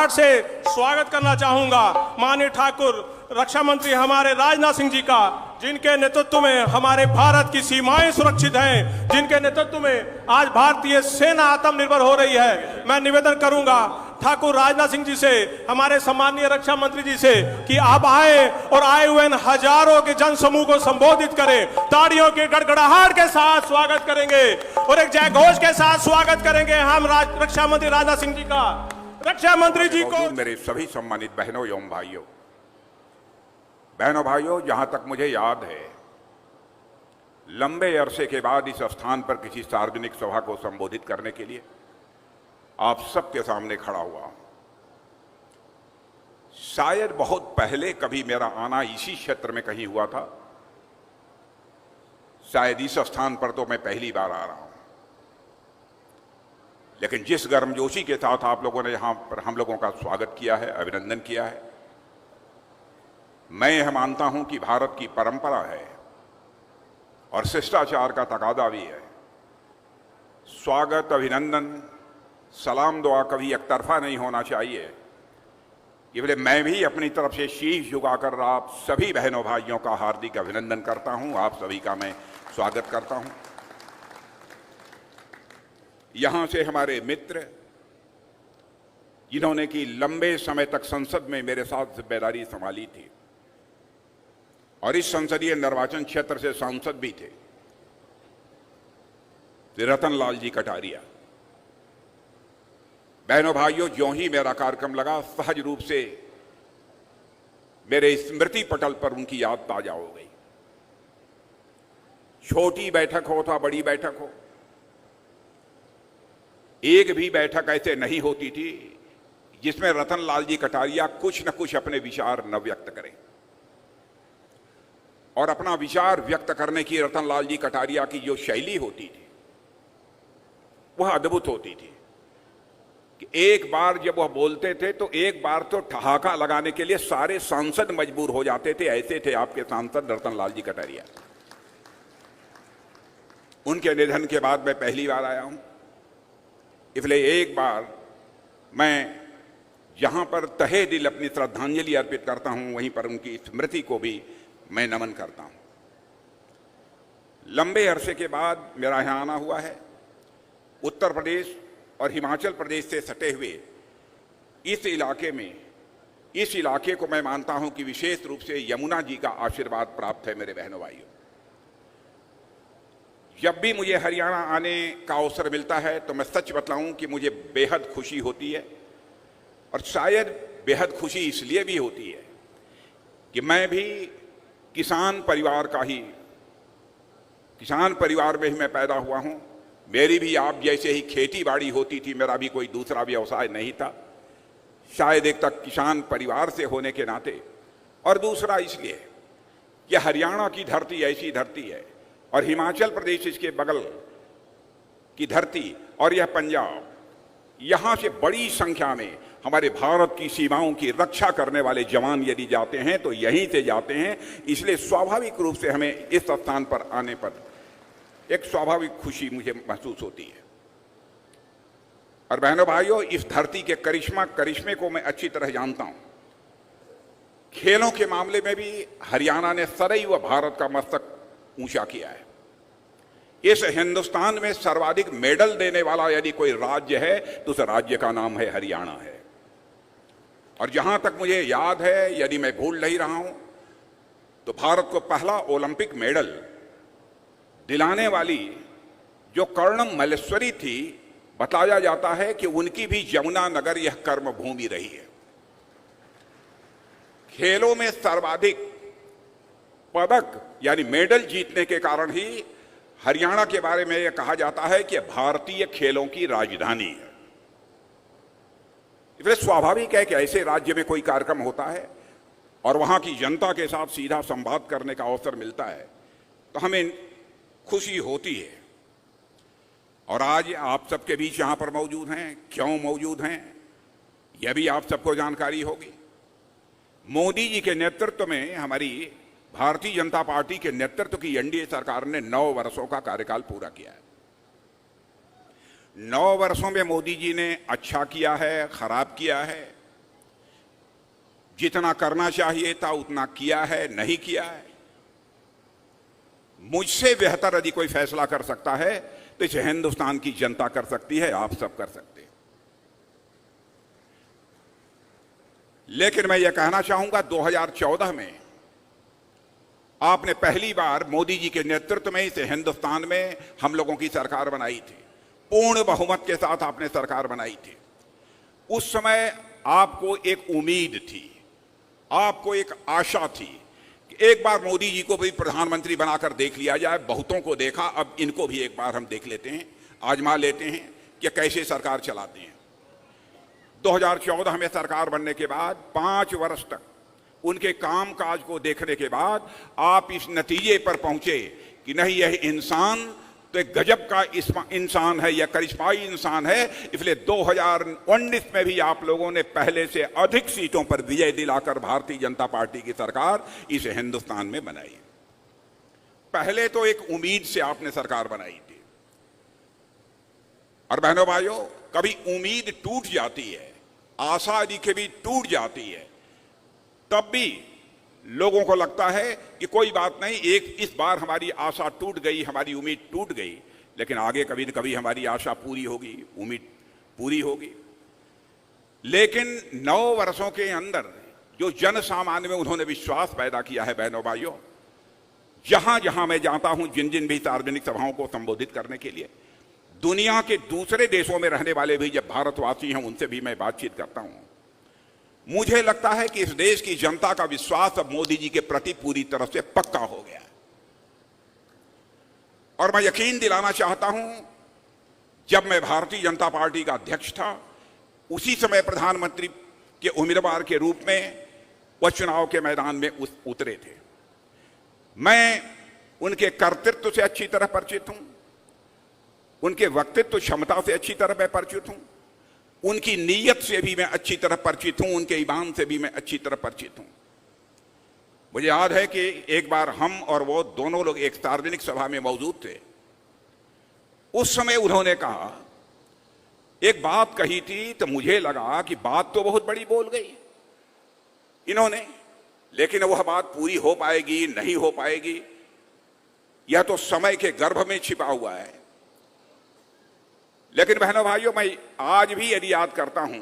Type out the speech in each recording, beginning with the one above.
गड़गड़ाहट से स्वागत करना चाहूंगा माननीय ठाकुर रक्षा मंत्री हमारे राजनाथ सिंह जी का, जिनके नेतृत्व में हमारे भारत की सीमाएं सुरक्षित हैं, जिनके नेतृत्व में आज भारतीय सेना आत्मनिर्भर हो रही है। मैं निवेदन करूंगा ठाकुर राजनाथ सिंह जी से, हमारे सम्मानीय रक्षा मंत्री जी से, कि आप आए और आए हुए हजारों के जन समूह को संबोधित करें, ताड़ियों के गड़गड़ाहट के साथ स्वागत करेंगे और एक जय घोष के साथ स्वागत करेंगे हम रक्षा मंत्री राजनाथ सिंह जी का। रक्षा मंत्री जी को, मेरे सभी सम्मानित बहनों एवं भाइयों, जहां तक मुझे याद है, लंबे अरसे के बाद इस स्थान पर किसी सार्वजनिक सभा को संबोधित करने के लिए आप सबके सामने खड़ा हुआ। शायद बहुत पहले कभी मेरा आना इसी क्षेत्र में कहीं हुआ था, शायद इस स्थान पर तो मैं पहली बार आ रहा हूं। लेकिन जिस गर्मजोशी के साथ आप लोगों ने यहां पर हम लोगों का स्वागत किया है, अभिनंदन किया है, मैं यह मानता हूं कि भारत की परंपरा है और शिष्टाचार का तकादा भी है। स्वागत, अभिनंदन, सलाम दुआ कभी एक तरफा नहीं होना चाहिए। इसलिए मैं भी अपनी तरफ से शीश झुकाकर आप सभी बहनों भाइयों का हार्दिक अभिनंदन करता हूं, आप सभी का मैं स्वागत करता हूं। यहां से हमारे मित्र, जिन्होंने कि लंबे समय तक संसद में मेरे साथ जिम्मेदारी संभाली थी और इस संसदीय निर्वाचन क्षेत्र से सांसद भी थे, रतन लाल जी कटारिया। बहनों भाइयों, ज्यों ही मेरा कार्यक्रम लगा, सहज रूप से मेरे स्मृति पटल पर उनकी याद ताजा हो गई। छोटी बैठक हो या बड़ी बैठक हो, एक भी बैठक ऐसे नहीं होती थी जिसमें रतन लाल जी कटारिया कुछ न कुछ अपने विचार न व्यक्त करें। और अपना विचार व्यक्त करने की रतन लाल जी कटारिया की जो शैली होती थी वह अद्भुत होती थी कि एक बार जब वह बोलते थे तो एक बार तो ठहाका लगाने के लिए सारे सांसद मजबूर हो जाते थे। ऐसे थे आपके सांसद रतन लाल जी कटारिया। उनके निधन के बाद मैं पहली बार आया हूं, इसलिए एक बार मैं जहां पर तहे दिल अपनी श्रद्धांजलि अर्पित करता हूं, वहीं पर उनकी स्मृति को भी मैं नमन करता हूं। लंबे अरसे के बाद मेरा यहां आना हुआ है। उत्तर प्रदेश और हिमाचल प्रदेश से सटे हुए इस इलाके को मैं मानता हूं कि विशेष रूप से यमुना जी का आशीर्वाद प्राप्त है। मेरे बहनों भाइयों, जब भी मुझे हरियाणा आने का अवसर मिलता है तो मैं सच बताऊं कि मुझे बेहद खुशी होती है। और शायद बेहद खुशी इसलिए भी होती है कि मैं भी किसान परिवार में ही मैं पैदा हुआ हूं। मेरी भी आप जैसे ही खेती बाड़ी होती थी, मेरा भी कोई दूसरा व्यवसाय नहीं था। शायद एक तक किसान परिवार से होने के नाते, और दूसरा इसलिए कि हरियाणा की धरती ऐसी धरती है और हिमाचल प्रदेश इसके बगल की धरती और यह पंजाब, यहां से बड़ी संख्या में हमारे भारत की सीमाओं की रक्षा करने वाले जवान यदि जाते हैं तो यहीं से जाते हैं। इसलिए स्वाभाविक रूप से हमें इस स्थान पर आने पर एक स्वाभाविक खुशी मुझे महसूस होती है। और बहनों भाइयों, इस धरती के करिश्मे को मैं अच्छी तरह जानता हूं। खेलों के मामले में भी हरियाणा ने सदैव भारत का मस्तक ऊंचा किया है। इस हिंदुस्तान में सर्वाधिक मेडल देने वाला यदि कोई राज्य है तो उस राज्य का नाम है हरियाणा है। और जहां तक मुझे याद है, यदि मैं भूल नहीं रहा हूं, तो भारत को पहला ओलंपिक मेडल दिलाने वाली जो कर्णम मल्लेश्वरी थी, बताया जाता है कि उनकी भी यमुनानगर यह कर्मभूमि रही है। खेलों में सर्वाधिक पदक यानी मेडल जीतने के कारण ही हरियाणा के बारे में यह कहा जाता है कि भारतीय खेलों की राजधानी है। इसलिए स्वाभाविक है कि ऐसे राज्य में कोई कार्यक्रम होता है और वहां की जनता के साथ सीधा संवाद करने का अवसर मिलता है तो हमें खुशी होती है। और आज आप सबके बीच यहां पर मौजूद हैं, क्यों मौजूद हैं, यह भी आप सबको जानकारी होगी। मोदी जी के नेतृत्व में हमारी भारतीय जनता पार्टी के नेतृत्व की एनडीए सरकार ने 9 वर्षों का कार्यकाल पूरा किया है। 9 वर्षों में मोदी जी ने अच्छा किया है, खराब किया है, जितना करना चाहिए था उतना किया है, नहीं किया है। मुझसे बेहतर यदि कोई फैसला कर सकता है तो इसे हिंदुस्तान की जनता कर सकती है, आप सब कर सकते हैं। लेकिन मैं यह कहना चाहूंगा 2014 में आपने पहली बार मोदी जी के नेतृत्व में इस हिंदुस्तान में हम लोगों की सरकार बनाई थी, पूर्ण बहुमत के साथ आपने सरकार बनाई थी। उस समय आपको एक उम्मीद थी, आपको एक आशा थी कि एक बार मोदी जी को भी प्रधानमंत्री बनाकर देख लिया जाए। बहुतों को देखा, अब इनको भी एक बार हम देख लेते हैं, आजमा लेते हैं कि कैसे सरकार चलाते हैं। 2014 में सरकार बनने के बाद 5 वर्ष तक उनके कामकाज को देखने के बाद आप इस नतीजे पर पहुंचे कि नहीं, यह इंसान तो एक गजब का इंसान है, यह करिश्माई इंसान है। इसलिए 2019 में भी आप लोगों ने पहले से अधिक सीटों पर विजय दिलाकर भारतीय जनता पार्टी की सरकार इस हिंदुस्तान में बनाई। पहले तो एक उम्मीद से आपने सरकार बनाई थी, और बहनों भाइयों, कभी उम्मीद टूट जाती है, आशा यदि कभी टूट जाती है, तब भी लोगों को लगता है कि कोई बात नहीं, एक इस बार हमारी आशा टूट गई, हमारी उम्मीद टूट गई, लेकिन आगे कभी न कभी हमारी आशा पूरी होगी, उम्मीद पूरी होगी। लेकिन 9 वर्षों के अंदर जो जन सामान्य में उन्होंने विश्वास पैदा किया है, बहनों भाइयों, जहां जहां मैं जाता हूं, जिन जिन भी सार्वजनिक सभाओं को संबोधित करने के लिए, दुनिया के दूसरे देशों में रहने वाले भी जब भारतवासी हैं उनसे भी मैं बातचीत करता हूं, मुझे लगता है कि इस देश की जनता का विश्वास अब मोदी जी के प्रति पूरी तरह से पक्का हो गया है। और मैं यकीन दिलाना चाहता हूं, जब मैं भारतीय जनता पार्टी का अध्यक्ष था, उसी समय प्रधानमंत्री के उम्मीदवार के रूप में वह चुनाव के मैदान में उतरे थे। मैं उनके कर्तृत्व से अच्छी तरह परिचित हूं, उनके वक्तृत्व क्षमता से अच्छी तरह मैं परिचित हूं, उनकी नीयत से भी मैं अच्छी तरह परिचित हूं, उनके ईमान से भी मैं अच्छी तरह परिचित हूं। मुझे याद है कि एक बार हम और वो दोनों लोग एक सार्वजनिक सभा में मौजूद थे। उस समय उन्होंने कहा, एक बात कही थी, तो मुझे लगा कि बात तो बहुत बड़ी बोल गई इन्होंने, लेकिन वह बात पूरी हो पाएगी नहीं हो पाएगी, यह तो समय के गर्भ में छिपा हुआ है। लेकिन बहनों भाइयों, मैं आज भी यदि याद करता हूं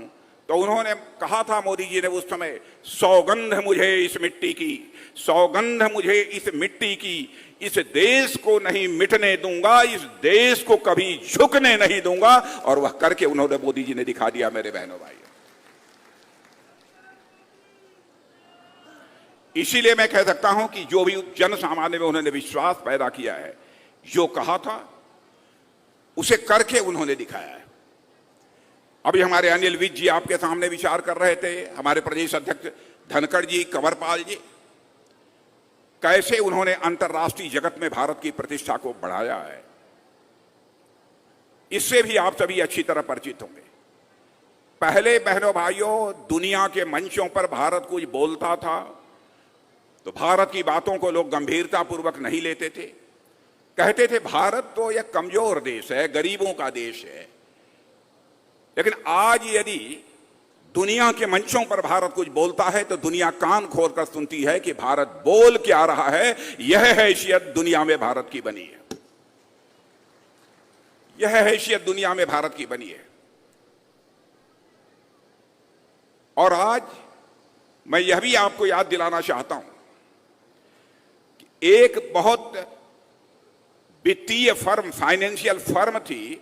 तो उन्होंने कहा था, मोदी जी ने उस समय, सौगंध मुझे इस मिट्टी की, सौगंध मुझे इस मिट्टी की, इस देश को नहीं मिटने दूंगा, इस देश को कभी झुकने नहीं दूंगा। और वह करके उन्होंने, मोदी जी ने दिखा दिया। मेरे बहनों भाइयों, इसीलिए मैं कह सकता हूं कि जो भी जन सामान्य में उन्होंने विश्वास पैदा किया है, जो कहा था उसे करके उन्होंने दिखाया है। अभी हमारे अनिल विज जी आपके सामने विचार कर रहे थे, हमारे प्रदेश अध्यक्ष धनखड़ जी, कंवरपाल जी, कैसे उन्होंने अंतर्राष्ट्रीय जगत में भारत की प्रतिष्ठा को बढ़ाया है। इससे भी आप सभी अच्छी तरह परिचित होंगे। पहले बहनों भाइयों, दुनिया के मंचों पर भारत कुछ बोलता था तो भारत की बातों को लोग गंभीरता पूर्वक नहीं लेते थे, कहते थे भारत तो एक कमजोर देश है, गरीबों का देश है। लेकिन आज यदि दुनिया के मंचों पर भारत कुछ बोलता है तो दुनिया कान खोलकर सुनती है कि भारत बोल क्या रहा है। यह हैसियत दुनिया में भारत की बनी है, यह हैसियत दुनिया में भारत की बनी है। और आज मैं यह भी आपको याद दिलाना चाहता हूं कि एक बहुत वित्तीय फर्म, फाइनेंशियल फर्म थी,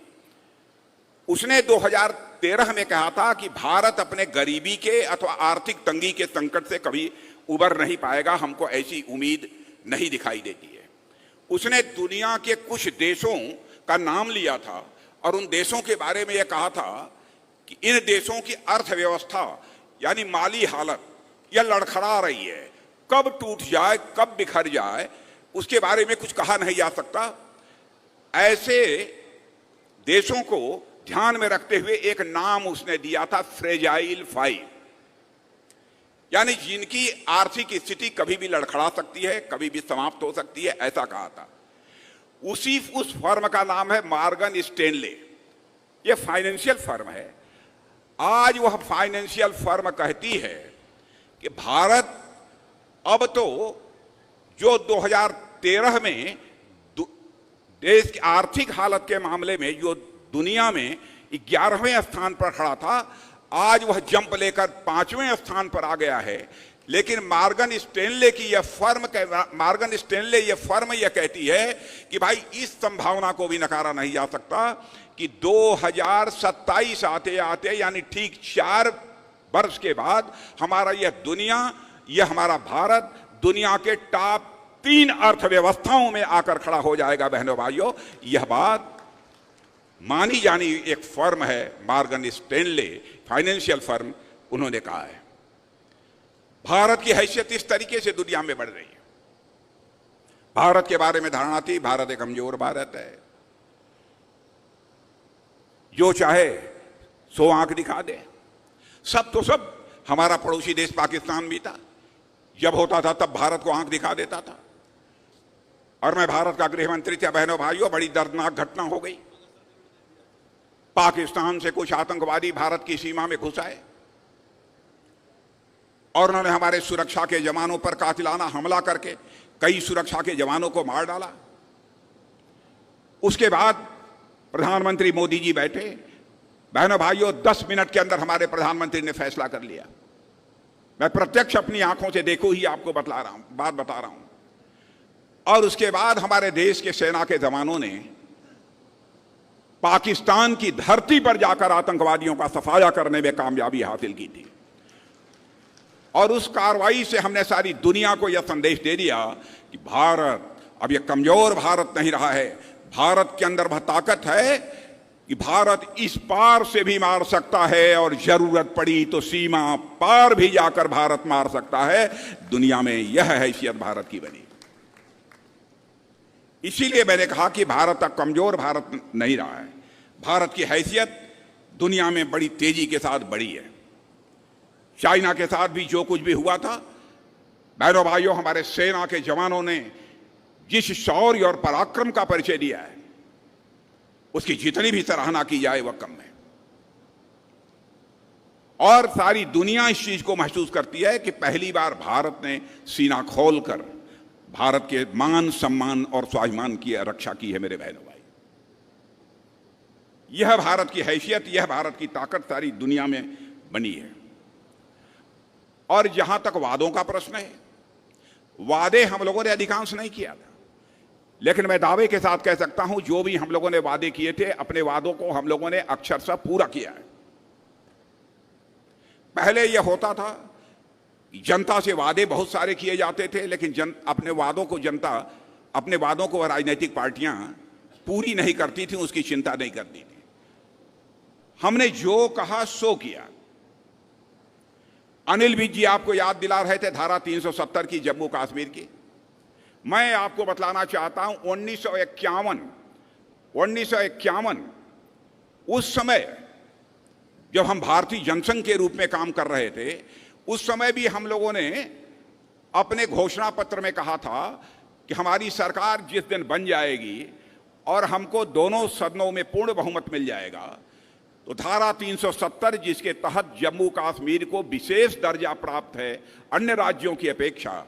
उसने 2013 में कहा था कि भारत अपने गरीबी के अथवा आर्थिक तंगी के संकट से कभी उबर नहीं पाएगा, हमको ऐसी उम्मीद नहीं दिखाई देती है। उसने दुनिया के कुछ देशों का नाम लिया था और उन देशों के बारे में यह कहा था कि इन देशों की अर्थव्यवस्था यानी माली हालत यह लड़खड़ा रही है, कब टूट जाए, कब बिखर जाए, उसके बारे में कुछ कहा नहीं जा सकता। ऐसे देशों को ध्यान में रखते हुए एक नाम उसने दिया था, फ्रेजाइल 5, यानी जिनकी आर्थिक स्थिति कभी भी लड़खड़ा सकती है, कभी भी समाप्त हो सकती है, ऐसा कहा था। उस फर्म का नाम है मॉर्गन स्टैनले। यह फाइनेंशियल फर्म है। आज वह फाइनेंशियल फर्म कहती है कि भारत अब तो जो 2013 में देश की आर्थिक हालत के मामले में जो दुनिया में 11वें स्थान पर खड़ा था, आज वह जंप लेकर 5वें स्थान पर आ गया है। लेकिन मॉर्गन स्टैनले की यह फर्म यह कहती है कि भाई इस संभावना को भी नकारा नहीं जा सकता कि 2027 आते आते यानी ठीक 4 वर्ष के बाद हमारा यह हमारा भारत दुनिया के टॉप 3 अर्थव्यवस्थाओं में आकर खड़ा हो जाएगा। बहनों भाइयों, यह बात मानी जानी एक फर्म है मॉर्गन स्टैनले फाइनेंशियल फर्म, उन्होंने कहा है। भारत की हैसियत इस तरीके से दुनिया में बढ़ रही है। भारत के बारे में धारणा थी भारत एक कमजोर भारत है, जो चाहे सो आंख दिखा दे। सब तो सब हमारा पड़ोसी देश पाकिस्तान भी था, जब होता था तब भारत को आंख दिखा देता था। और मैं भारत का गृह मंत्री था। बहनों भाइयों, बड़ी दर्दनाक घटना हो गई। पाकिस्तान से कुछ आतंकवादी भारत की सीमा में घुस आए और उन्होंने हमारे सुरक्षा के जवानों पर कातिलाना हमला करके कई सुरक्षा के जवानों को मार डाला। उसके बाद प्रधानमंत्री मोदी जी बैठे। बहनों भाइयों, 10 मिनट के अंदर हमारे प्रधानमंत्री ने फैसला कर लिया। मैं प्रत्यक्ष अपनी आंखों से देखो ही आपको बात बता रहा हूं। और उसके बाद हमारे देश के सेना के जवानों ने पाकिस्तान की धरती पर जाकर आतंकवादियों का सफाया करने में कामयाबी हासिल की थी। और उस कार्रवाई से हमने सारी दुनिया को यह संदेश दे दिया कि भारत अब यह कमजोर भारत नहीं रहा है। भारत के अंदर वह ताकत है कि भारत इस पार से भी मार सकता है और जरूरत पड़ी तो सीमा पार भी जाकर भारत मार सकता है। दुनिया में यह हैसियत भारत की बनी। इसीलिए मैंने कहा कि भारत अब कमजोर भारत नहीं रहा है। भारत की हैसियत दुनिया में बड़ी तेजी के साथ बढ़ी है। चाइना के साथ भी जो कुछ भी हुआ था, बहनों भाइयों, हमारे सेना के जवानों ने जिस शौर्य और पराक्रम का परिचय दिया है, उसकी जितनी भी सराहना की जाए वह कम है। और सारी दुनिया इस चीज को महसूस करती है कि पहली बार भारत ने सीना खोलकर भारत के मान सम्मान और स्वाभिमान की रक्षा की है। मेरे बहनों भाई, यह भारत की हैसियत, यह भारत की ताकत सारी दुनिया में बनी है। और जहां तक वादों का प्रश्न है, वादे हम लोगों ने अधिकांश नहीं किया था, लेकिन मैं दावे के साथ कह सकता हूं जो भी हम लोगों ने वादे किए थे, अपने वादों को हम लोगों ने अक्षरशः पूरा किया है। पहले यह होता था जनता से वादे बहुत सारे किए जाते थे, लेकिन अपने वादों को राजनीतिक पार्टियां पूरी नहीं करती थी, उसकी चिंता नहीं करती थी। हमने जो कहा सो किया। अनिल विज जी आपको याद दिला रहे थे धारा 370 की, जम्मू कश्मीर की। मैं आपको बतलाना चाहता हूं 1951 उस समय जब हम भारतीय जनसंघ के रूप में काम कर रहे थे, उस समय भी हम लोगों ने अपने घोषणा पत्र में कहा था कि हमारी सरकार जिस दिन बन जाएगी और हमको दोनों सदनों में पूर्ण बहुमत मिल जाएगा, तो धारा 370 जिसके तहत जम्मू कश्मीर को विशेष दर्जा प्राप्त है अन्य राज्यों की अपेक्षा,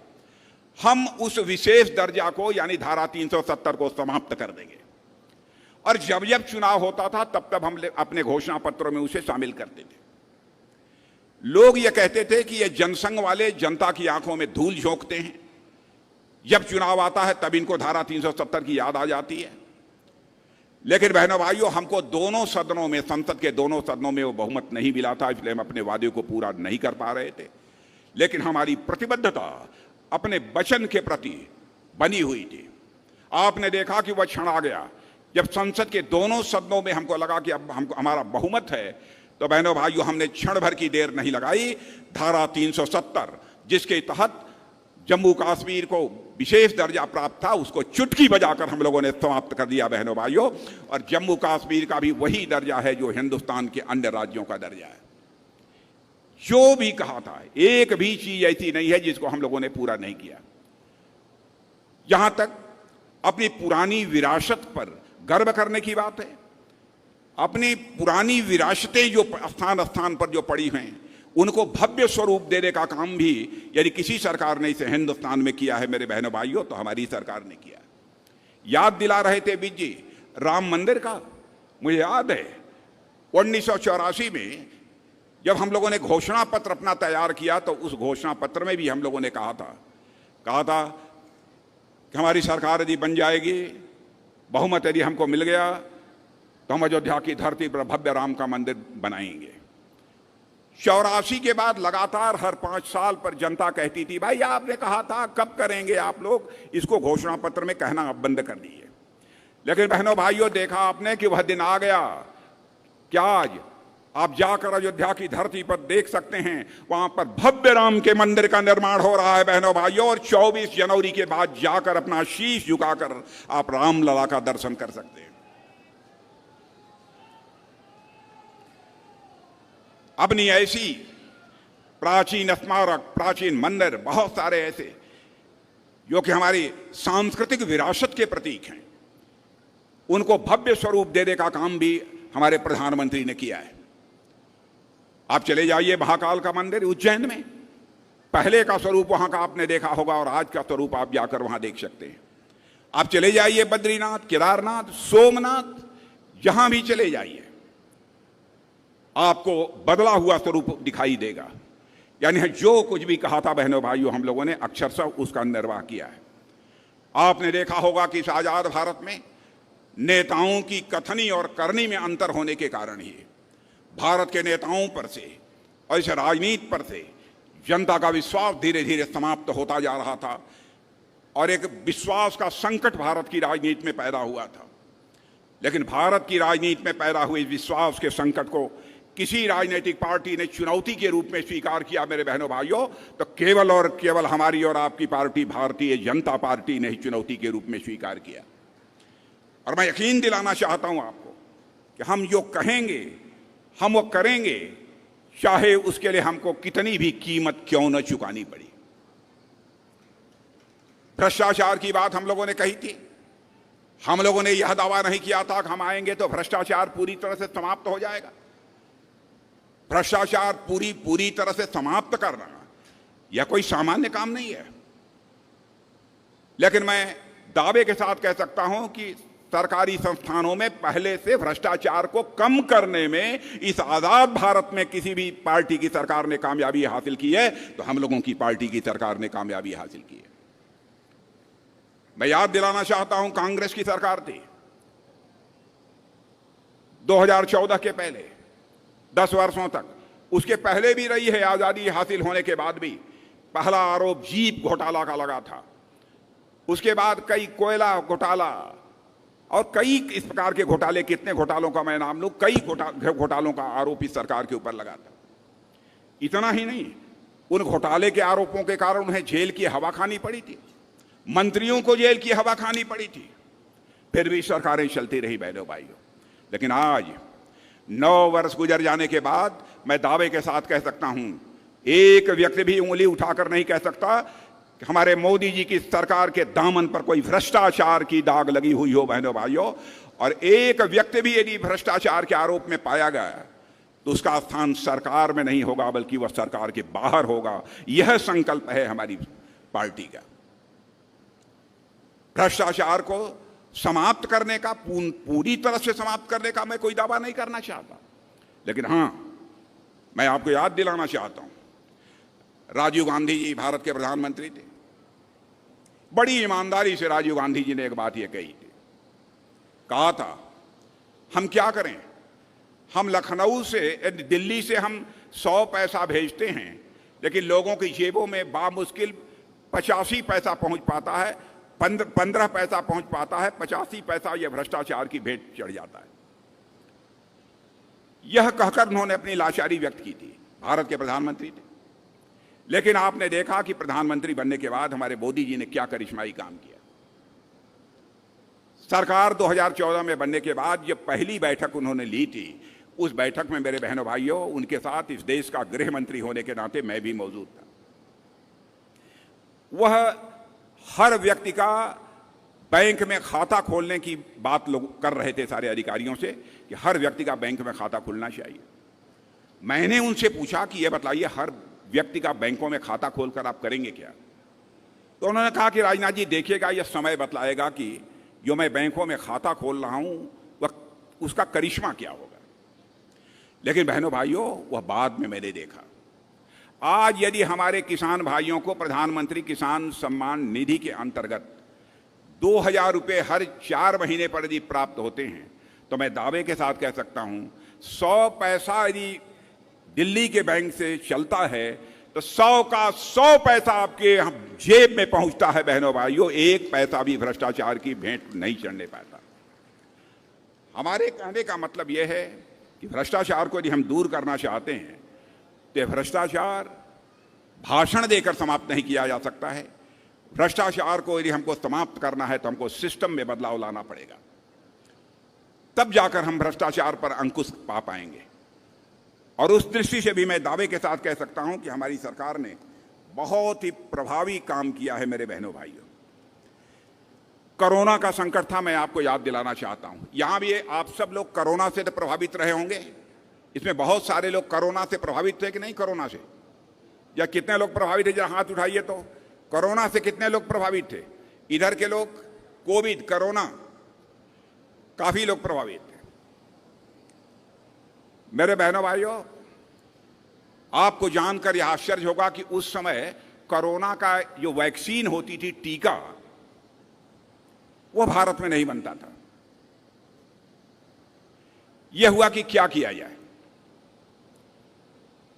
हम उस विशेष दर्जा को यानी धारा 370 को समाप्त कर देंगे। और जब जब चुनाव होता था तब तब हम अपने घोषणा पत्रों में उसे शामिल करते थे। लोग ये कहते थे कि ये जनसंघ वाले जनता की आंखों में धूल झोंकते हैं, जब चुनाव आता है तब इनको धारा 370 की याद आ जाती है। लेकिन बहनों भाइयों, हमको दोनों सदनों में, संसद के दोनों सदनों में वो बहुमत नहीं मिला था, इसलिए हम अपने वादे को पूरा नहीं कर पा रहे थे। लेकिन हमारी प्रतिबद्धता अपने वचन के प्रति बनी हुई थी। आपने देखा कि वह क्षण आ गया जब संसद के दोनों सदनों में हमको लगा कि अब हमारा बहुमत है, तो बहनों भाइयों हमने क्षण भर की देर नहीं लगाई। धारा 370 जिसके तहत जम्मू कश्मीर को विशेष दर्जा प्राप्त था, उसको चुटकी बजाकर हम लोगों ने समाप्त कर दिया बहनों भाइयों। और जम्मू कश्मीर का भी वही दर्जा है जो हिंदुस्तान के अन्य राज्यों का दर्जा है। जो भी कहा था, एक भी चीज ऐसी नहीं है जिसको हम लोगों ने पूरा नहीं किया। जहां तक अपनी पुरानी विरासत पर गर्व करने की बात है, अपनी पुरानी विरासतें जो स्थान स्थान पर जो पड़ी हैं उनको भव्य स्वरूप देने का काम भी यदि किसी सरकार ने इसे हिंदुस्तान में किया है मेरे बहनों भाइयों, तो हमारी सरकार ने किया। याद दिला रहे थे बीज जी राम मंदिर का। मुझे याद है 1984 में जब हम लोगों ने घोषणा पत्र अपना तैयार किया, तो उस घोषणा पत्र में भी हम लोगों ने कहा था कि हमारी सरकार यदि बन जाएगी, बहुमत यदि हमको मिल गया, तो हम अयोध्या की धरती पर भव्य राम का मंदिर बनाएंगे। 84 के बाद लगातार हर 5 साल पर जनता कहती थी, भाई आपने कहा था, कब करेंगे आप लोग? इसको घोषणा पत्र में कहना आप बंद कर दीजिए। लेकिन बहनों भाइयों, देखा आपने कि वह दिन आ गया। क्या आज आप जाकर अयोध्या की धरती पर देख सकते हैं, वहां पर भव्य राम के मंदिर का निर्माण हो रहा है बहनों भाइयों, और 24 जनवरी के बाद जाकर अपना शीश झुकाकर आप रामलला का दर्शन कर सकते हैं। अपनी ऐसी प्राचीन स्मारक, प्राचीन मंदिर, बहुत सारे ऐसे जो कि हमारी सांस्कृतिक विरासत के प्रतीक हैं, उनको भव्य स्वरूप देने का काम भी हमारे प्रधानमंत्री ने किया है। आप चले जाइए महाकाल का मंदिर उज्जैन में, पहले का स्वरूप वहां का आपने देखा होगा और आज का स्वरूप आप जाकर वहां देख सकते हैं। आप चले जाइए बद्रीनाथ, केदारनाथ, सोमनाथ, जहां भी चले जाइए आपको बदला हुआ स्वरूप दिखाई देगा। यानी जो कुछ भी कहा था बहनों भाइयों, हम लोगों ने अक्षरशः उसका निर्वाह किया है। आपने देखा होगा कि इस आजाद भारत में नेताओं की कथनी और करनी में अंतर होने के कारण ही भारत के नेताओं पर से और इस राजनीति पर से जनता का विश्वास धीरे धीरे समाप्त होता जा रहा था और एक विश्वास का संकट भारत की राजनीति में पैदा हुआ था। लेकिन भारत की राजनीति में पैदा हुए विश्वास के संकट को किसी राजनीतिक पार्टी ने चुनौती के रूप में स्वीकार किया मेरे बहनों भाइयों, तो केवल और केवल हमारी और आपकी पार्टी भारतीय जनता पार्टी ने ही चुनौती के रूप में स्वीकार किया। और मैं यकीन दिलाना चाहता हूं आपको कि हम जो कहेंगे हम वो करेंगे, चाहे उसके लिए हमको कितनी भी कीमत क्यों न चुकानी पड़ी। भ्रष्टाचार की बात हम लोगों ने कही थी। हम लोगों ने यह दावा नहीं किया था कि हम आएंगे तो भ्रष्टाचार पूरी तरह से समाप्त हो जाएगा। भ्रष्टाचार पूरी तरह से समाप्त करना यह कोई सामान्य काम नहीं है। लेकिन मैं दावे के साथ कह सकता हूं कि सरकारी संस्थानों में पहले से भ्रष्टाचार को कम करने में इस आजाद भारत में किसी भी पार्टी की सरकार ने कामयाबी हासिल की है तो हम लोगों की पार्टी की सरकार ने कामयाबी हासिल की है। मैं याद दिलाना चाहता हूं, कांग्रेस की सरकार थी 2014 के पहले 10 वर्षों तक, उसके पहले भी रही है। आजादी हासिल होने के बाद भी पहला आरोप जीप घोटाला का लगा था, उसके बाद कई कोयला घोटाला और कई इस प्रकार के घोटाले, कितने घोटालों का मैं नाम लूं, कई घोटालों का आरोप इस सरकार के ऊपर लगा था। इतना ही नहीं, उन घोटाले के आरोपों के कारण उन्हें जेल की हवा खानी पड़ी थी, मंत्रियों को जेल की हवा खानी पड़ी थी, फिर भी सरकारें चलती रही बहनों भाइयों। लेकिन आज 9 वर्ष गुजर जाने के बाद मैं दावे के साथ कह सकता हूं, एक व्यक्ति भी उंगली उठाकर नहीं कह सकता कि हमारे मोदी जी की सरकार के दामन पर कोई भ्रष्टाचार की दाग लगी हुई हो बहनों भाइयों। और एक व्यक्ति भी यदि भ्रष्टाचार के आरोप में पाया गया तो उसका स्थान सरकार में नहीं होगा, बल्कि वह सरकार के बाहर होगा। यह संकल्प है हमारी पार्टी का। भ्रष्टाचार को समाप्त करने का, पूरी तरह से समाप्त करने का मैं कोई दावा नहीं करना चाहता, लेकिन हां, मैं आपको याद दिलाना चाहता हूं, राजीव गांधी जी भारत के प्रधानमंत्री थे। बड़ी ईमानदारी से राजीव गांधी जी ने एक बात यह कही थी, कहा था हम क्या करें, हम लखनऊ से, दिल्ली से हम 100 पैसा भेजते हैं, लेकिन लोगों की जेबों में बामुश्किल 85 पैसा पहुंच पाता है, 15 पैसा पहुंच पाता है, 85 पैसा यह भ्रष्टाचार की भेंट चढ़ जाता है। यह कहकर उन्होंने अपनी लाचारी व्यक्त की थी। भारत के प्रधानमंत्री थे। लेकिन आपने देखा कि प्रधानमंत्री बनने के बाद हमारे मोदी जी ने क्या करिश्माई काम किया। सरकार 2014 में बनने के बाद जब पहली बैठक उन्होंने ली थी, उस बैठक में मेरे बहनों भाइयों, उनके साथ इस देश का गृह मंत्री होने के नाते मैं भी मौजूद था। वह हर व्यक्ति का बैंक में खाता खोलने की बात लोग कर रहे थे सारे अधिकारियों से कि हर व्यक्ति का बैंक में खाता खुलना चाहिए। मैंने उनसे पूछा कि यह बताइए, हर व्यक्ति का बैंकों में खाता खोलकर आप करेंगे क्या? तो उन्होंने कहा कि राजनाथ जी देखिएगा, यह समय बतलाएगा कि जो मैं बैंकों में खाता खोल रहा हूं वह उसका करिश्मा क्या होगा। लेकिन बहनों भाइयों, वह बाद में मैंने देखा। आज यदि हमारे किसान भाइयों को प्रधानमंत्री किसान सम्मान निधि के अंतर्गत 2000 रुपये हर 4 महीने पर यदि प्राप्त होते हैं, तो मैं दावे के साथ कह सकता हूं 100 पैसा यदि दिल्ली के बैंक से चलता है तो 100 का 100 पैसा आपके जेब में पहुंचता है। बहनों भाइयों, 1 पैसा भी भ्रष्टाचार की भेंट नहीं चढ़ने पाता। हमारे कहने का मतलब यह है कि भ्रष्टाचार को यदि हम दूर करना चाहते हैं तो यह भ्रष्टाचार भाषण देकर समाप्त नहीं किया जा सकता है। भ्रष्टाचार को यदि हमको समाप्त करना है तो हमको सिस्टम में बदलाव लाना पड़ेगा, तब जाकर हम भ्रष्टाचार पर अंकुश पा पाएंगे। और उस दृष्टि से भी मैं दावे के साथ कह सकता हूं कि हमारी सरकार ने बहुत ही प्रभावी काम किया है। मेरे बहनों भाइयों, कोरोना का संकट था, मैं आपको याद दिलाना चाहता हूं। यहां भी आप सब लोग कोरोना से तो प्रभावित रहे होंगे। इसमें बहुत सारे लोग कोरोना से प्रभावित थे कि नहीं? कोरोना से या कितने लोग प्रभावित थे? जरा हाथ उठाइए। तो कोरोना से कितने लोग प्रभावित थे? इधर के लोग कोविड, कोरोना, काफी लोग प्रभावित थे। मेरे बहनों भाइयों, आपको जानकर यह आश्चर्य होगा कि उस समय कोरोना का जो वैक्सीन होती थी, टीका, वो भारत में नहीं बनता था। यह हुआ कि क्या किया जाए।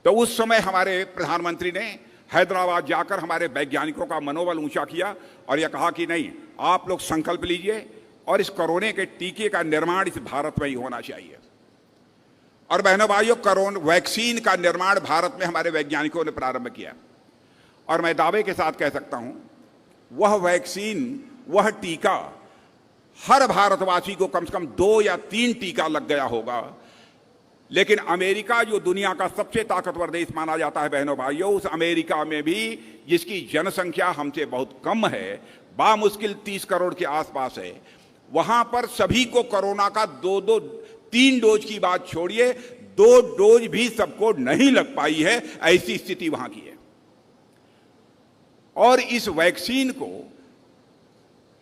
तो उस समय हमारे प्रधानमंत्री ने हैदराबाद जाकर हमारे वैज्ञानिकों का मनोबल ऊंचा किया और यह कहा कि नहीं, आप लोग संकल्प लीजिए और इस कोरोना के टीके का निर्माण इस भारत में ही होना चाहिए। और बहनों भाइयों, कोरोना वैक्सीन का निर्माण भारत में हमारे वैज्ञानिकों ने प्रारंभ किया। और मैं दावे के साथ कह सकता हूं, वह वैक्सीन, वह टीका हर भारतवासी को कम से कम 2 या 3 टीका लग गया होगा। लेकिन अमेरिका, जो दुनिया का सबसे ताकतवर देश माना जाता है, बहनों भाइयों, उस अमेरिका में भी जिसकी जनसंख्या हमसे बहुत कम है, बामुश्किल 30 करोड़ के आसपास है, वहां पर सभी को कोरोना का 3 डोज की बात छोड़िए, 2 डोज भी सबको नहीं लग पाई है। ऐसी स्थिति वहां की है। और इस वैक्सीन को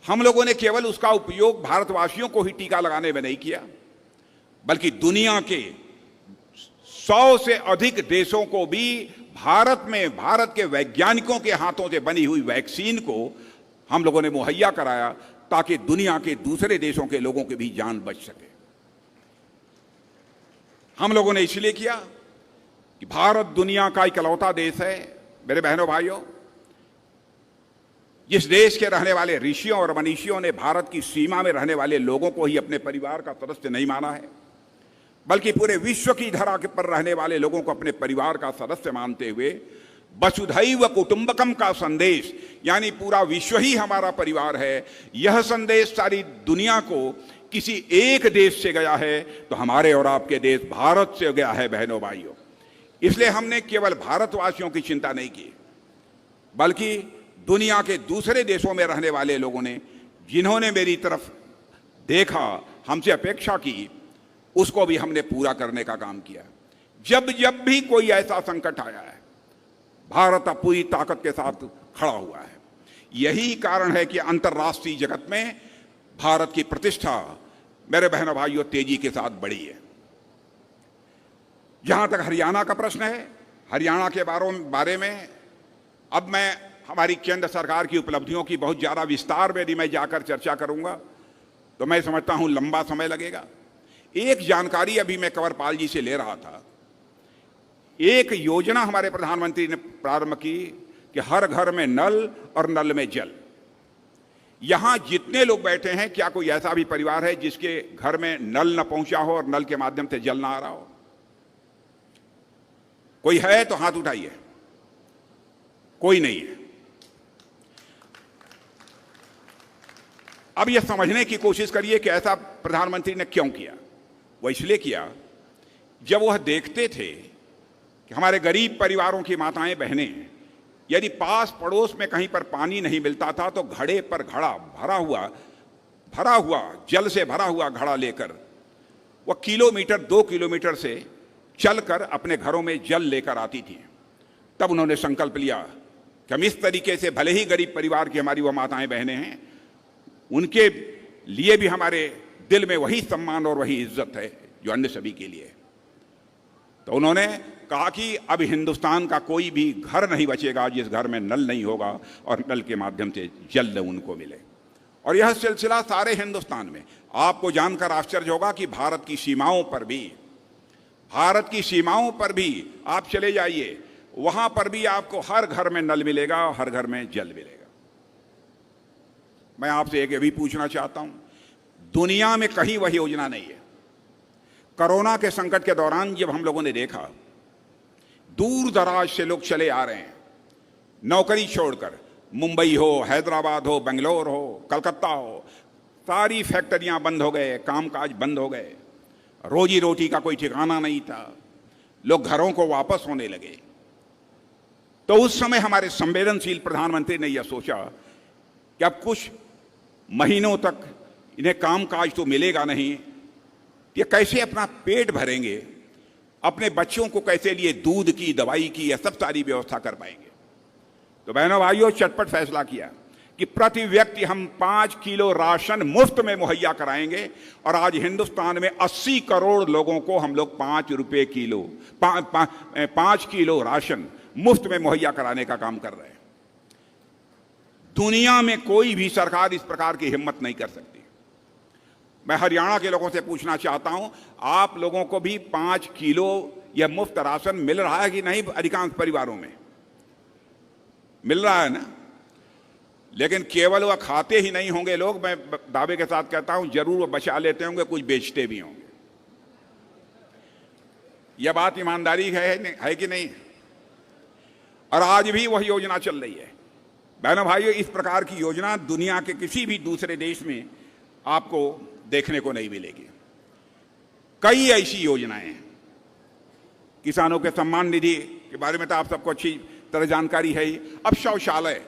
हम लोगों ने केवल उसका उपयोग भारतवासियों को ही टीका लगाने में नहीं किया, बल्कि दुनिया के 100 से अधिक देशों को भी भारत में, भारत के वैज्ञानिकों के हाथों से बनी हुई वैक्सीन को हम लोगों ने मुहैया कराया, ताकि दुनिया के दूसरे देशों के लोगों की भी जान बच सके। हम लोगों ने इसलिए किया कि भारत दुनिया का इकलौता देश है। मेरे बहनों भाइयों, जिस देश के रहने वाले ऋषियों और मनीषियों ने भारत की सीमा में रहने वाले लोगों को ही अपने परिवार का सदस्य नहीं माना है, बल्कि पूरे विश्व की धरा पर रहने वाले लोगों को अपने परिवार का सदस्य मानते हुए वसुधैव कुटुंबकम का संदेश, यानी पूरा विश्व ही हमारा परिवार है, यह संदेश सारी दुनिया को किसी एक देश से गया है तो हमारे और आपके देश भारत से गया है। बहनों भाइयों, इसलिए हमने केवल भारतवासियों की चिंता नहीं की, बल्कि दुनिया के दूसरे देशों में रहने वाले लोगों ने, जिन्होंने मेरी तरफ देखा, हमसे अपेक्षा की, उसको भी हमने पूरा करने का काम किया। जब जब भी कोई ऐसा संकट आया है, भारत अब पूरी ताकत के साथ खड़ा हुआ है। यही कारण है कि अंतर्राष्ट्रीय जगत में भारत की प्रतिष्ठा, मेरे बहनों भाइयों, तेजी के साथ बढ़ी है। जहां तक हरियाणा का प्रश्न है, हरियाणा के बारे में अब मैं हमारी केंद्र सरकार की उपलब्धियों की बहुत ज्यादा विस्तार में यदि मैं जाकर चर्चा करूंगा तो मैं समझता हूं लंबा समय लगेगा। एक जानकारी अभी मैं कंवरपाल जी से ले रहा था। एक योजना हमारे प्रधानमंत्री ने प्रारंभ की कि हर घर में नल और नल में जल। यहां जितने लोग बैठे हैं, क्या कोई ऐसा भी परिवार है जिसके घर में नल न पहुंचा हो और नल के माध्यम से जल ना आ रहा हो? कोई है तो हाथ उठाइए। कोई नहीं है। अब यह समझने की कोशिश करिए कि ऐसा प्रधानमंत्री ने क्यों किया। वह इसलिए किया, जब वह देखते थे कि हमारे गरीब परिवारों की माताएं बहनें, यदि पास पड़ोस में कहीं पर पानी नहीं मिलता था तो घड़े पर घड़ा भरा हुआ जल से भरा हुआ घड़ा लेकर वह किलोमीटर 2 किलोमीटर से चलकर अपने घरों में जल लेकर आती थी। तब उन्होंने संकल्प लिया कि हम इस तरीके से, भले ही गरीब परिवार की हमारी वो माताएं बहनें हैं, उनके लिए भी हमारे दिल में वही सम्मान और वही इज्जत है जो अन्य सभी के लिए। तो उन्होंने कहा कि अब हिंदुस्तान का कोई भी घर नहीं बचेगा जिस घर में नल नहीं होगा और नल के माध्यम से जल उनको मिले। और यह सिलसिला सारे हिंदुस्तान में। आपको जानकर आश्चर्य होगा कि भारत की सीमाओं पर भी आप चले जाइए, वहां पर भी आपको हर घर में नल मिलेगा, हर घर में जल मिलेगा। मैं आपसे एक भी पूछना चाहता हूं, दुनिया में कहीं वही योजना नहीं है। कोरोना के संकट के दौरान जब हम लोगों ने देखा दूर दराज से लोग चले आ रहे हैं, नौकरी छोड़कर, मुंबई हो, हैदराबाद हो, बेंगलोर हो, कलकत्ता हो, सारी फैक्ट्रियां बंद हो गए, कामकाज बंद हो गए, रोजी रोटी का कोई ठिकाना नहीं था, लोग घरों को वापस होने लगे। तो उस समय हमारे संवेदनशील प्रधानमंत्री ने यह सोचा कि अब कुछ महीनों तक इन्हें कामकाज तो मिलेगा नहीं, ये कैसे अपना पेट भरेंगे, अपने बच्चों को कैसे लिए दूध की, दवाई की, यह सब सारी व्यवस्था कर पाएंगे। तो बहनों भाइयों, चटपट फैसला किया कि प्रति व्यक्ति हम 5 किलो राशन मुफ्त में मुहैया कराएंगे। और आज हिंदुस्तान में 80 करोड़ लोगों को हम लोग 5 रुपए किलो 5 किलो राशन मुफ्त में मुहैया कराने का काम कर रहे हैं। दुनिया में कोई भी सरकार इस प्रकार की हिम्मत नहीं कर सकती। मैं हरियाणा के लोगों से पूछना चाहता हूं, आप लोगों को भी 5 किलो यह मुफ्त राशन मिल रहा है कि नहीं? अधिकांश परिवारों में मिल रहा है ना? लेकिन केवल वह खाते ही नहीं होंगे लोग, मैं दावे के साथ कहता हूं जरूर वो बचा लेते होंगे, कुछ बेचते भी होंगे। यह बात ईमानदारी है कि नहीं? और आज भी वह योजना चल रही है। बहनों भाइयों, इस प्रकार की योजना दुनिया के किसी भी दूसरे देश में आपको देखने को नहीं मिलेगी। कई ऐसी योजनाएं हैं। किसानों के सम्मान निधि के बारे में तो आप सबको अच्छी तरह जानकारी है ही। अब शौचालय,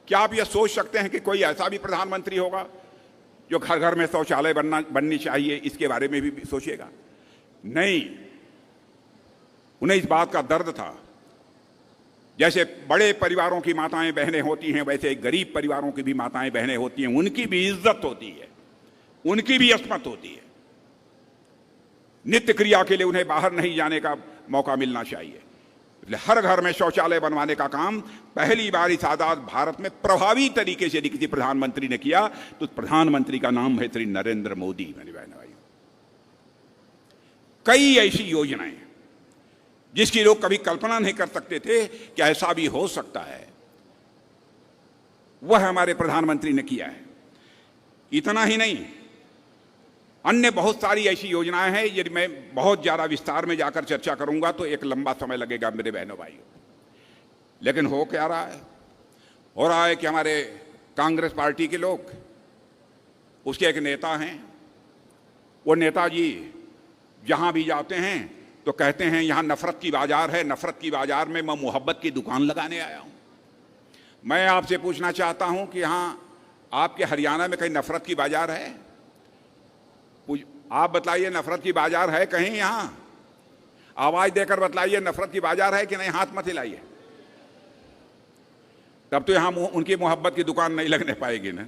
क्या आप यह सोच सकते हैं कि कोई ऐसा भी प्रधानमंत्री होगा जो घर घर में शौचालय बननी चाहिए, इसके बारे में भी सोचेगा? नहीं। उन्हें इस बात का दर्द था, जैसे बड़े परिवारों की माताएं बहनें होती हैं, वैसे गरीब परिवारों की भी माताएं बहनें होती हैं, उनकी भी इज्जत होती है, उनकी भी अस्मत होती है। नित्य क्रिया के लिए उन्हें बाहर नहीं जाने का मौका मिलना चाहिए। इसलिए हर घर में शौचालय बनवाने का काम पहली बार इस आजाद भारत में प्रभावी तरीके से किसी प्रधानमंत्री ने किया। तो प्रधानमंत्री का नाम है श्री नरेंद्र मोदी। मेरी बहनों भाइयों, कई ऐसी योजनाएं जिसकी लोग कभी कल्पना नहीं कर सकते थे कि ऐसा भी हो सकता है, वह हमारे प्रधानमंत्री ने किया है। इतना ही नहीं, अन्य बहुत सारी ऐसी योजनाएं हैं। यदि मैं बहुत ज्यादा विस्तार में जाकर चर्चा करूंगा तो एक लंबा समय लगेगा मेरे बहनों भाइयों। लेकिन हो क्या रहा है? हो रहा है कि हमारे कांग्रेस पार्टी के लोग, उसके एक नेता हैं, वो नेताजी जहां भी जाते हैं तो कहते हैं यहां नफरत की बाजार है, नफरत की बाजार में मैं मोहब्बत की दुकान लगाने आया हूं। मैं आपसे पूछना चाहता हूं कि यहां आपके हरियाणा में कहीं नफरत की बाजार है? आप बतलाइए, नफरत की बाजार है कहीं? यहां आवाज देकर बतलाइए, नफरत की बाजार है कि नहीं? हाथ मत हिलाइए, तब तो यहां उनकी मोहब्बत की दुकान नहीं लगने पाएगी ना।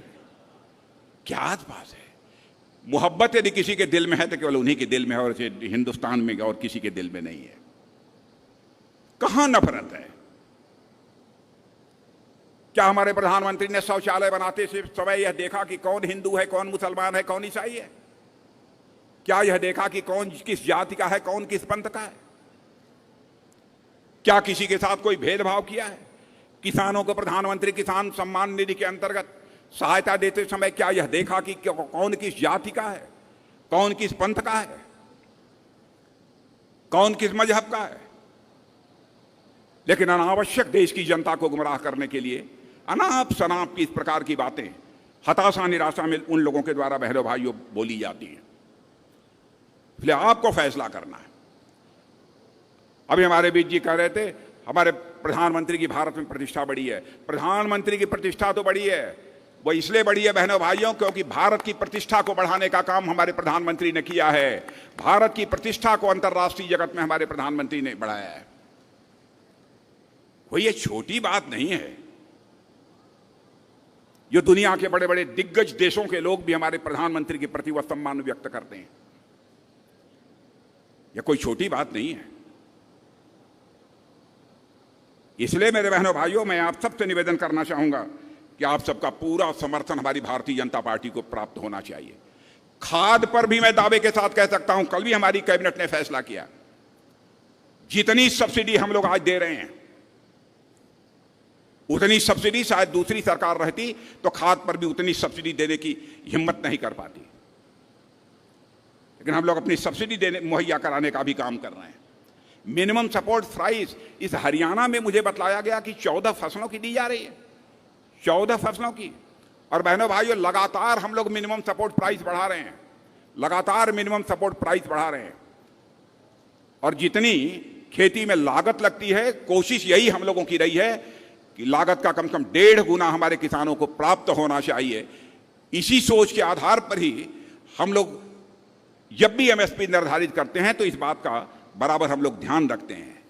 क्या बात है? मोहब्बत यदि किसी के दिल में है तो केवल उन्हीं के दिल में है, और हिंदुस्तान में और किसी के दिल में नहीं है। कहां नफरत है? क्या हमारे प्रधानमंत्री ने शौचालय बनाते समय यह देखा कि कौन हिंदू है, कौन मुसलमान है, कौन ईसाई है? क्या यह देखा कि कौन किस जाति का है, कौन किस पंथ का है? क्या किसी के साथ कोई भेदभाव किया है? किसानों को प्रधानमंत्री किसान सम्मान निधि के अंतर्गत सहायता देते समय क्या यह देखा कि कौन किस जाति का है, कौन किस पंथ का है, कौन किस मजहब का है? लेकिन अनावश्यक देश की जनता को गुमराह करने के लिए अनाप शनाप की इस प्रकार की बातें हताशा निराशा में उन लोगों के द्वारा बहनों भाइयों बोली जाती हैं। इसलिए आपको फैसला करना है। अभी हमारे बीच जी कह रहे थे हमारे प्रधानमंत्री की भारत में प्रतिष्ठा बढ़ी है। प्रधानमंत्री की प्रतिष्ठा तो बढ़ी है, वो इसलिए बढ़ी है बहनों भाइयों क्योंकि भारत की प्रतिष्ठा को बढ़ाने का काम हमारे प्रधानमंत्री ने किया है। भारत की प्रतिष्ठा को अंतर्राष्ट्रीय जगत में हमारे प्रधानमंत्री ने बढ़ाया है। कोई ये छोटी बात नहीं है। जो दुनिया के बड़े बड़े दिग्गज देशों के लोग भी हमारे प्रधानमंत्री के प्रति वह सम्मान व्यक्त करते हैं। यह कोई छोटी बात नहीं है। इसलिए मेरे बहनों भाइयों, मैं आप सबसे निवेदन करना चाहूंगा कि आप सबका पूरा समर्थन हमारी भारतीय जनता पार्टी को प्राप्त होना चाहिए। खाद पर भी मैं दावे के साथ कह सकता हूं, कल भी हमारी कैबिनेट ने फैसला किया, जितनी सब्सिडी हम लोग आज दे रहे हैं उतनी सब्सिडी शायद दूसरी सरकार रहती तो खाद पर भी उतनी सब्सिडी देने की हिम्मत नहीं कर पाती। लेकिन हम लोग अपनी सब्सिडी देने मुहैया कराने का भी काम कर रहे हैं। मिनिमम सपोर्ट प्राइस इस हरियाणा में मुझे बतलाया गया कि 14 फसलों की दी जा रही है, 14 फसलों की। और बहनों भाइयों, लगातार हम लोग मिनिमम सपोर्ट प्राइस बढ़ा रहे हैं, लगातार मिनिमम सपोर्ट प्राइस बढ़ा रहे हैं। और जितनी खेती में लागत लगती है, कोशिश यही हम लोगों की रही है कि लागत का कम से कम 1.5 गुना हमारे किसानों को प्राप्त होना चाहिए। इसी सोच के आधार पर ही हम लोग जब भी एमएसपी निर्धारित करते हैं तो इस बात का बराबर हम लोग ध्यान रखते हैं,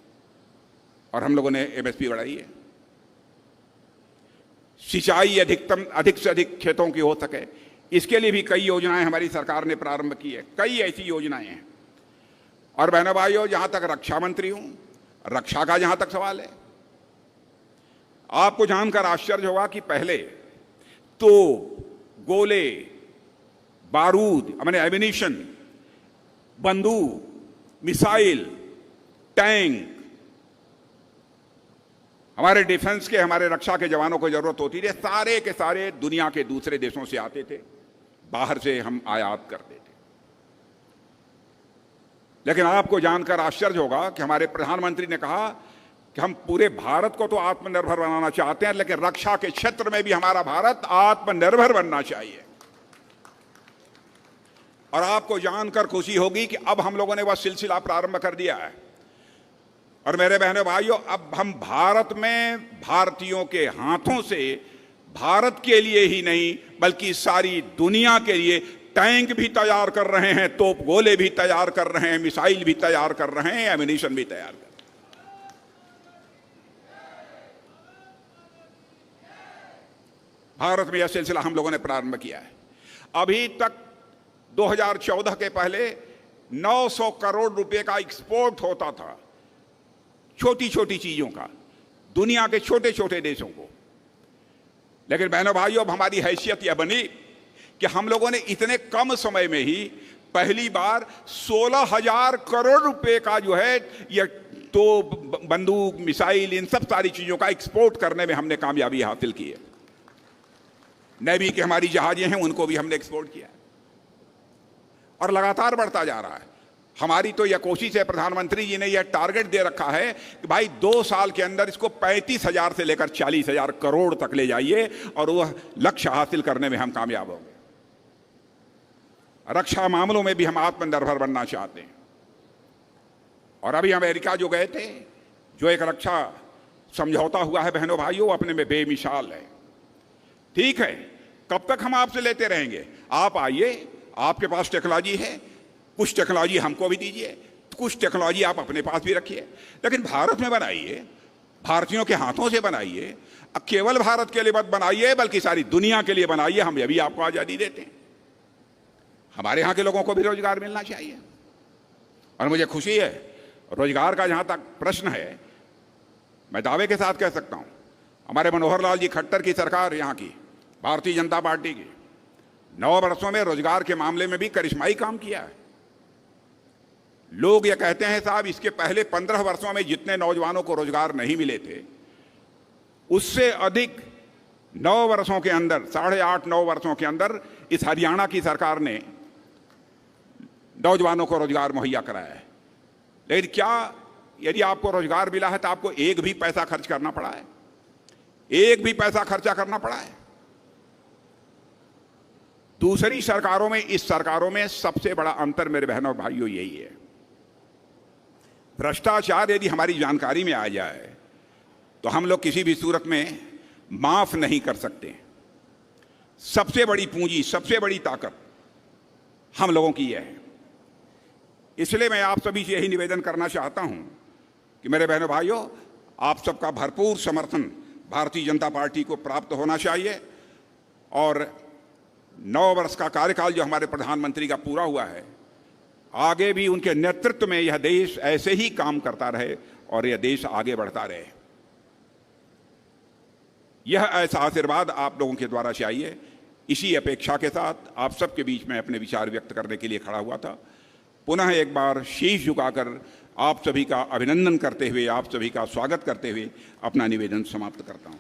और हम लोगों ने एमएसपी बढ़ाई है। सिंचाई अधिक से अधिक खेतों की हो सके, इसके लिए भी कई योजनाएं हमारी सरकार ने प्रारंभ की है, कई ऐसी योजनाएं हैं। और बहनों भाइयों, जहां तक रक्षा मंत्री हूं, रक्षा का जहां तक सवाल है, आपको जानकर आश्चर्य होगा कि पहले तो गोले, बारूद, मैंने एमिनिशन, बंदूक, मिसाइल, टैंक हमारे डिफेंस के, हमारे रक्षा के जवानों को जरूरत होती थी, सारे के सारे दुनिया के दूसरे देशों से आते थे, बाहर से हम आयात करते थे। लेकिन आपको जानकर आश्चर्य होगा कि हमारे प्रधानमंत्री ने कहा कि हम पूरे भारत को तो आत्मनिर्भर बनाना चाहते हैं, लेकिन रक्षा के क्षेत्र में भी हमारा भारत आत्मनिर्भर बनना चाहिए। और आपको जानकर खुशी होगी कि अब हम लोगों ने वह सिलसिला प्रारंभ कर दिया है। और मेरे बहनों भाइयों, अब हम भारत में भारतीयों के हाथों से भारत के लिए ही नहीं बल्कि सारी दुनिया के लिए टैंक भी तैयार कर रहे हैं, तोप गोले भी तैयार कर रहे हैं, मिसाइल भी तैयार कर रहे हैं, एमिनिशन भी तैयार कर रहे हैं। भारत में यह सिलसिला हम लोगों ने प्रारंभ किया है। अभी तक 2014 के पहले 900 करोड़ रुपए का एक्सपोर्ट होता था, छोटी छोटी चीजों का, दुनिया के छोटे छोटे देशों को। लेकिन बहनों भाइयों, अब हमारी हैसियत यह बनी कि हम लोगों ने इतने कम समय में ही पहली बार 16,000 करोड़ रुपए का जो है यह तो बंदूक, मिसाइल, इन सब सारी चीजों का एक्सपोर्ट करने में हमने कामयाबी हासिल की है। नेवी की हमारी जहाजें हैं, उनको भी हमने एक्सपोर्ट किया और लगातार बढ़ता जा रहा है। हमारी तो यह कोशिश है, प्रधानमंत्री जी ने यह टारगेट दे रखा है कि भाई 2 साल के अंदर इसको 35,000 से लेकर 40,000 करोड़ तक ले जाइए, और वह लक्ष्य हासिल करने में हम कामयाब होंगे। रक्षा मामलों में भी हम आत्मनिर्भर बनना चाहते हैं। और अभी अमेरिका जो गए थे, जो एक रक्षा समझौता हुआ है बहनों भाइयों, अपने में बेमिसाल है। ठीक है, कब तक हम आपसे लेते रहेंगे? आप आइए, आपके पास टेक्नोलॉजी है, कुछ टेक्नोलॉजी हमको भी दीजिए, कुछ टेक्नोलॉजी आप अपने पास भी रखिए, लेकिन भारत में बनाइए, भारतीयों के हाथों से बनाइए। अब केवल भारत के लिए मत बनाइए बल्कि सारी दुनिया के लिए बनाइए। हम ये भी आपको आजादी देते हैं। हमारे यहाँ के लोगों को भी रोजगार मिलना चाहिए। और मुझे खुशी है, रोजगार का जहां तक प्रश्न है, मैं दावे के साथ कह सकता हूं, हमारे मनोहर लाल जी खट्टर की सरकार, यहाँ की भारतीय जनता पार्टी की, 9 वर्षों में रोजगार के मामले में भी करिश्माई काम किया है। लोग ये कहते हैं साहब, इसके पहले 15 वर्षों में जितने नौजवानों को रोजगार नहीं मिले थे, उससे अधिक 9 वर्षों के अंदर, 8.5-9 वर्षों के अंदर इस हरियाणा की सरकार ने नौजवानों को रोजगार मुहैया कराया है। लेकिन क्या यदि आपको रोजगार मिला है तो आपको एक भी पैसा खर्च करना पड़ा है? एक भी पैसा खर्चा करना पड़ा है? दूसरी सरकारों में, इस सरकारों में सबसे बड़ा अंतर मेरे बहनों भाइयों यही है, भ्रष्टाचार यदि हमारी जानकारी में आ जाए तो हम लोग किसी भी सूरत में माफ नहीं कर सकते। सबसे बड़ी पूंजी, सबसे बड़ी ताकत हम लोगों की यह है। इसलिए मैं आप सभी से यही निवेदन करना चाहता हूं कि मेरे बहनों भाइयों, आप सबका भरपूर समर्थन भारतीय जनता पार्टी को प्राप्त होना चाहिए और 9 वर्ष का कार्यकाल जो हमारे प्रधानमंत्री का पूरा हुआ है, आगे भी उनके नेतृत्व में यह देश ऐसे ही काम करता रहे और यह देश आगे बढ़ता रहे। यह ऐसा आशीर्वाद आप लोगों के द्वारा चाहिए। इसी अपेक्षा के साथ आप सबके बीच में अपने विचार व्यक्त करने के लिए खड़ा हुआ था। पुनः एक बार शीश झुकाकर आप सभी का अभिनंदन करते हुए, आप सभी का स्वागत करते हुए अपना निवेदन समाप्त करता हूं।